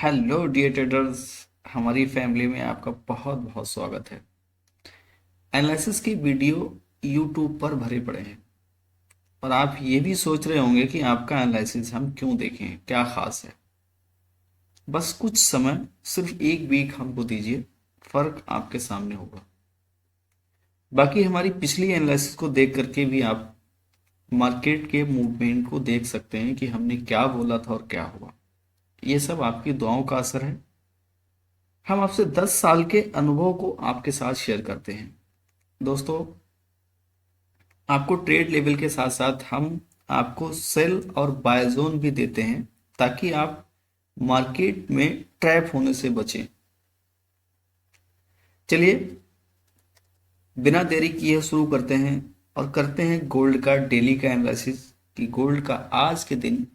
Hello dear traders. हमारी family में आपका बहुत बहुत स्वागत है। एनालिसिस की वीडियो यूट्यूब पर भरे पड़े हैं और आप ये भी सोच रहे होंगे कि आपका एनालिसिस हम क्यों देखें, क्या खास है। बस कुछ समय, सिर्फ एक वीक हमको दीजिए, फर्क आपके सामने होगा। बाकी हमारी पिछली एनालिसिस को देख करके भी आप मार्केट के मूवमेंट को देख सकते हैं कि हमने क्या बोला था और क्या हुआ। ये सब आपकी दुआओं का असर है। हम आपसे 10 साल के अनुभव को आपके साथ शेयर करते हैं। दोस्तों, आपको ट्रेड लेवल के साथ साथ हम आपको सेल और बाय जोन भी देते हैं ताकि आप मार्केट में ट्रैप होने से बचें। चलिए बिना देरी किए शुरू करते हैं और करते हैं गोल्ड का डेली का एनालिसिस कि गोल्ड का आज के दिन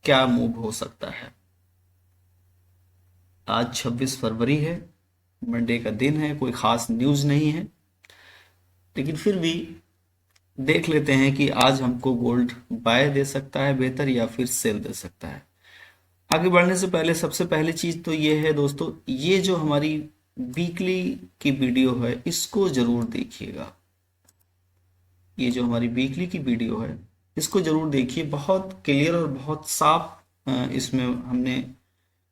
क्या मूव हो सकता है। आज 26 फरवरी है, मंडे का दिन है, कोई खास न्यूज़ नहीं है, लेकिन फिर भी देख लेते हैं कि आज हमको गोल्ड बाय दे सकता है बेहतर या फिर सेल दे सकता है। आगे बढ़ने से पहले सबसे पहली चीज तो ये है दोस्तों, ये जो हमारी वीकली की वीडियो है इसको जरूर देखिएगा। ये जो हमारी वीकली की वीडियो है इसको जरूर देखिए। बहुत क्लियर और बहुत साफ इसमें हमने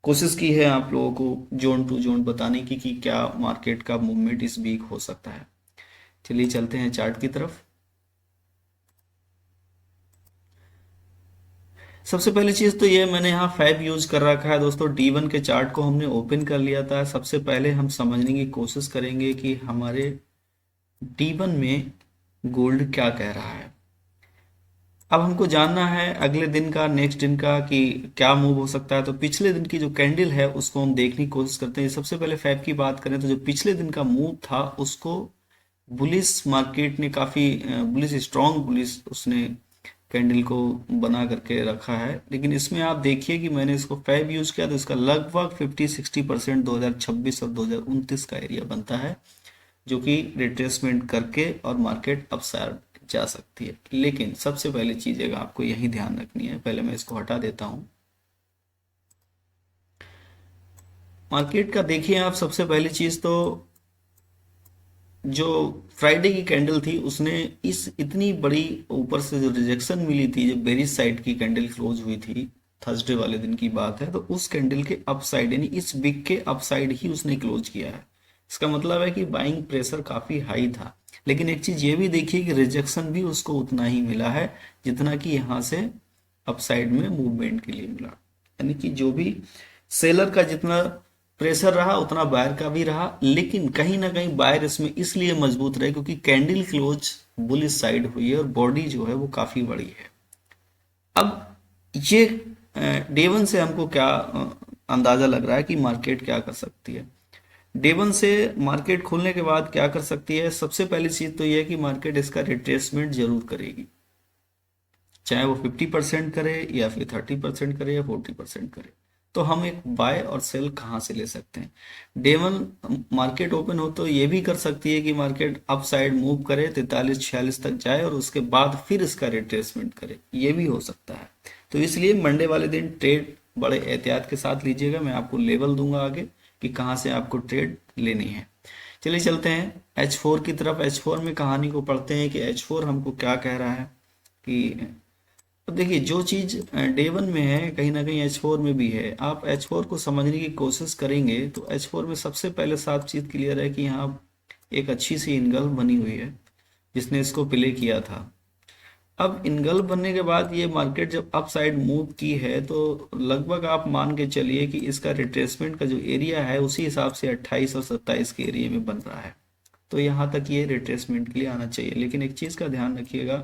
कोशिश की है आप लोगों को जोन टू जोन बताने की कि क्या मार्केट का मूवमेंट इस वीक हो सकता है। चलिए चलते हैं चार्ट की तरफ। सबसे पहली चीज तो ये, मैंने यहाँ फैब यूज कर रखा है दोस्तों। D1 के चार्ट को हमने ओपन कर लिया था। सबसे पहले हम समझने की कोशिश करेंगे कि हमारे D1 में गोल्ड क्या कह रहा है। अब हमको जानना है अगले दिन का, नेक्स्ट दिन का कि क्या मूव हो सकता है। तो पिछले दिन की जो कैंडल है उसको हम देखने की कोशिश करते हैं। सबसे पहले फैब की बात करें तो जो पिछले दिन का मूव था उसको बुलिश मार्केट ने काफी बुलिश, स्ट्रॉन्ग बुलिश उसने कैंडल को बना करके रखा है। लेकिन इसमें आप देखिए कि मैंने इसको फैब यूज किया तो इसका लगभग 50-60% 2026 और 2029 का एरिया बनता है, जो कि रिट्रेसमेंट करके और मार्केट अपसाइड जा सकती है। लेकिन सबसे पहली चीज है आपको यही ध्यान रखनी है। पहले मैं इसको हटा देता हूं। मार्केट का देखिए आप, सबसे पहली चीज तो जो फ्राइडे की कैंडल थी उसने इस इतनी बड़ी ऊपर से जो रिजेक्शन मिली थी, जो बेरिश साइड की कैंडल क्लोज हुई थी, थर्सडे वाले दिन की बात है, तो उस कैंडल के अपसाइड यानी इस वीक के अपसाइड ही उसने क्लोज किया है। इसका मतलब है कि बाइंग प्रेशर काफी हाई था। लेकिन एक चीज ये भी देखिए कि रिजेक्शन भी उसको उतना ही मिला है जितना कि यहाँ से अपसाइड में मूवमेंट के लिए मिला। यानी कि जो भी सेलर का जितना प्रेशर रहा उतना बायर का भी रहा, लेकिन कहीं ना कहीं बायर इसमें इसलिए मजबूत रहे क्योंकि कैंडल क्लोज बुलिश साइड हुई है और बॉडी जो है वो काफी बड़ी है। अब ये डे 1 से हमको क्या अंदाजा लग रहा है कि मार्केट क्या कर सकती है। डे 1 से मार्केट खुलने के बाद क्या कर सकती है। सबसे पहली चीज तो यह है कि मार्केट इसका रिट्रेसमेंट जरूर करेगी, चाहे वो 50% करे या फिर 30% करे या 40% करे। तो हम एक बाय और सेल कहाँ से ले सकते हैं। डे 1 मार्केट ओपन हो तो ये भी कर सकती है कि मार्केट अप साइड मूव करे, 43-46 तक जाए और उसके बाद फिर इसका रिट्रेसमेंट करे, ये भी हो सकता है। तो इसलिए मंडे वाले दिन ट्रेड बड़े एहतियात के साथ लीजिएगा। मैं आपको लेवल दूंगा आगे कि कहाँ से आपको ट्रेड लेनी है। चलिए चलते हैं H4 की तरफ। H4 में कहानी को पढ़ते हैं कि H4 हमको क्या कह रहा है। कि अब देखिए, जो चीज डे 1 में है कहीं ना कहीं H4 में भी है। आप H4 को समझने की कोशिश करेंगे तो H4 में सबसे पहले साफ चीज क्लियर है कि यहाँ एक अच्छी सी इनगल्फ बनी हुई है जिसने इसको प्ले किया था। अब इनगल्फ बनने के बाद ये मार्केट जब अप साइड मूव की है तो लगभग आप मान के चलिए कि इसका रिट्रेसमेंट का जो एरिया है उसी हिसाब से 28 और 27 के एरिया में बन रहा है। तो यहाँ तक ये रिट्रेसमेंट के लिए आना चाहिए। लेकिन एक चीज का ध्यान रखिएगा,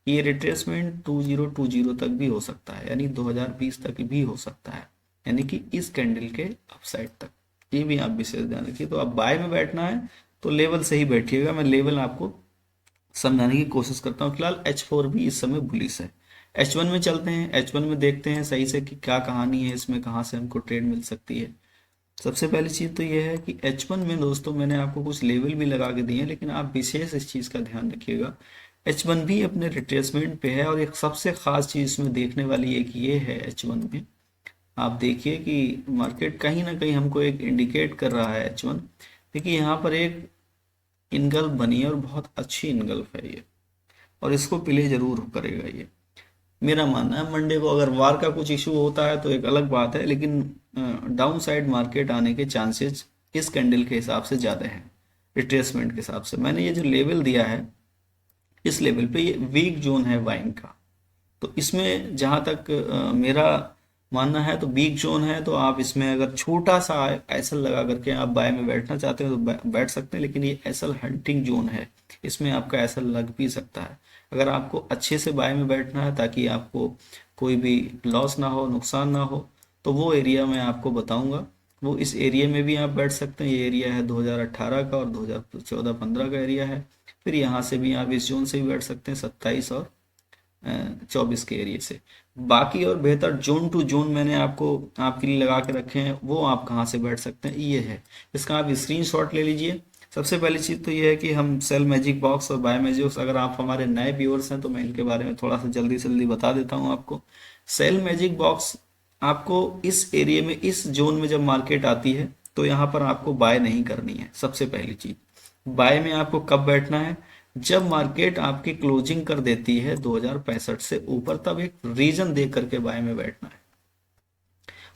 ये रिट्रेसमेंट 2020 तक भी हो सकता है, यानी 2020 तक भी हो सकता है, यानी कि इस कैंडल के अपसाइड तक। ये भी आप विशेष ध्यान रखिए। तो आप बाय में बैठना है तो लेवल से ही बैठिएगा। मैं लेवल आपको समझाने की कोशिश करता हूँ। फिलहाल H4 भी इस समय बुलिश है। H1 में चलते हैं। H1 में देखते हैं सही से कि क्या कहानी है, इसमें कहाँ से हमको ट्रेड मिल सकती है। सबसे पहली चीज तो ये है कि H1 में दोस्तों मैंने आपको कुछ लेवल भी लगा के दिए हैं, लेकिन आप विशेष इस चीज का ध्यान रखिएगा। H1 भी अपने रिट्रेसमेंट पे है और एक सबसे खास चीज इसमें देखने वाली एक ये है H1 में आप देखिए कि मार्केट कहीं ना कहीं हमको एक इंडिकेट कर रहा है H1। देखिए यहाँ पर एक इनगल्फ बनी है और बहुत अच्छी इनगल्फ है ये, और इसको प्ले जरूर करेगा ये, मेरा मानना है। मंडे को अगर वार का कुछ इशू होता है तो एक अलग बात है, लेकिन डाउन साइड मार्केट आने के चांसेस इस कैंडल के हिसाब से ज़्यादा हैं। रिट्रेसमेंट के हिसाब से मैंने ये जो लेवल दिया है, इस लेवल पे ये वीक जोन है बाइंग का। तो इसमें जहाँ तक मेरा मानना है तो वीक जोन है, तो आप इसमें अगर छोटा सा एसल लगा करके आप बाय में बैठना चाहते हैं तो बैठ सकते हैं, लेकिन ये एसल हंटिंग जोन है, इसमें आपका एसल लग भी सकता है। अगर आपको अच्छे से बाय में बैठना है ताकि आपको कोई भी लॉस ना हो, नुकसान ना हो, तो वो एरिया मैं आपको बताऊंगा। वो इस एरिया में भी आप बैठ सकते हैं। ये एरिया है 2018 का और 2014-15 का एरिया है। फिर यहाँ से भी आप इस जोन से भी बैठ सकते हैं, 27 और 24 के एरिया से। बाकी और बेहतर जोन टू जोन मैंने आपको आपके लिए लगा के रखे हैं, वो आप कहाँ से बैठ सकते हैं ये है। इसका आप स्क्रीनशॉट ले लीजिए। सबसे पहली चीज़ तो ये है कि हम सेल मैजिक बॉक्स और बाय मैजिक बॉक्स, अगर आप हमारे नए व्यूअर्स हैं तो मैं इनके बारे में थोड़ा सा जल्दी से जल्दी बता देता हूँ आपको। सेल मैजिक बॉक्स आपको इस एरिया में, इस जोन में जब मार्केट आती है तो यहाँ पर आपको बाय नहीं करनी है। सबसे पहली चीज, बाय में आपको कब बैठना है, जब मार्केट आपकी क्लोजिंग कर देती है 2065 से ऊपर, तब एक रीजन देख करके बाय में बैठना है।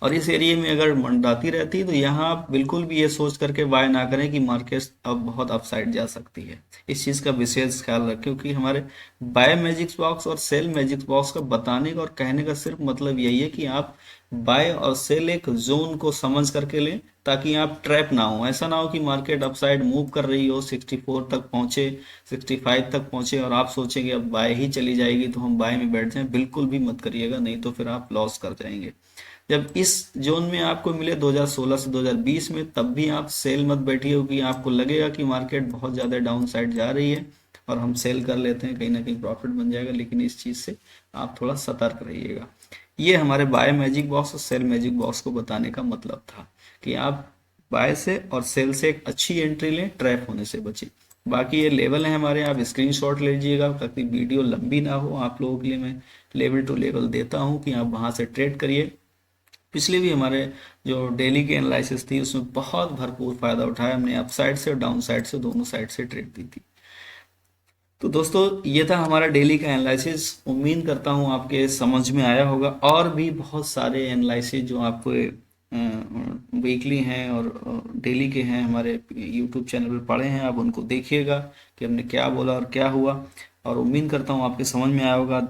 और इस एरिया में अगर मंडाती रहती है तो यहाँ आप बिल्कुल भी ये सोच करके बाय ना करें कि मार्केट अब बहुत अपसाइड जा सकती है। इस चीज़ का विशेष ख्याल रखें, क्योंकि हमारे बाय मैजिक्स बॉक्स और सेल मैजिक्स बॉक्स का बताने का और कहने का सिर्फ मतलब यही है कि आप बाय और सेल एक जोन को समझ करके लें, ताकि आप ट्रैप ना हो। ऐसा ना हो कि मार्केट अपसाइड मूव कर रही हो, 64 तक पहुंचे, 65 तक पहुंचे और आप सोचेंगे अब बाय ही चली जाएगी तो हम बाय में बैठ जाएं। बिल्कुल भी मत करिएगा, नहीं तो फिर आप लॉस कर जाएंगे। जब इस जोन में आपको मिले 2016 से 2020 में, तब भी आप सेल मत बैठिए, क्योंकि आपको लगेगा कि मार्केट बहुत ज़्यादा डाउन साइड जा रही है और हम सेल कर लेते हैं, कहीं ना कहीं प्रॉफिट बन जाएगा। लेकिन इस चीज़ से आप थोड़ा सतर्क रहिएगा। ये हमारे बाय मैजिक बॉक्स और सेल मैजिक बॉक्स को बताने का मतलब था कि आप बाय से और सेल से एक अच्छी एंट्री लें, ट्रैप होने से बचें। बाकी ये लेवल है हमारे, आप स्क्रीनशॉट ले लीजिएगा ताकि वीडियो लंबी ना हो। आप लोगों के लिए मैं लेवल टू लेवल देता हूँ कि आप वहाँ से ट्रेड करिए। पिछले भी हमारे जो डेली की एनालिसिस थी उसमें बहुत भरपूर फायदा उठाया हमने, अप साइड से और डाउन साइड से, दोनों साइड से ट्रेड दी थी। तो दोस्तों ये था हमारा डेली का एनालिसिस। उम्मीद करता हूँ आपके समझ में आया होगा। और भी बहुत सारे एनालिसिस जो आपको वीकली हैं और डेली के हैं हमारे यूट्यूब चैनल पर पड़े हैं, आप उनको देखिएगा कि हमने क्या बोला और क्या हुआ, और उम्मीद करता हूँ आपके समझ में आया होगा।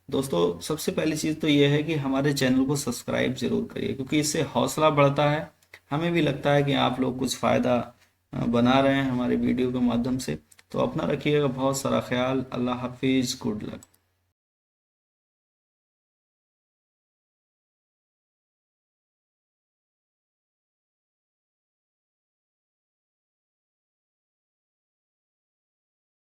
दोस्तों सबसे पहली चीज़ तो ये है कि हमारे चैनल को सब्सक्राइब जरूर करिए, क्योंकि इससे हौसला बढ़ता है। हमें भी लगता है कि आप लोग कुछ फ़ायदा बना रहे हैं हमारे वीडियो के माध्यम से। तो अपना रखिएगा बहुत सारा ख्याल। अल्लाह हाफिज़, गुड लक।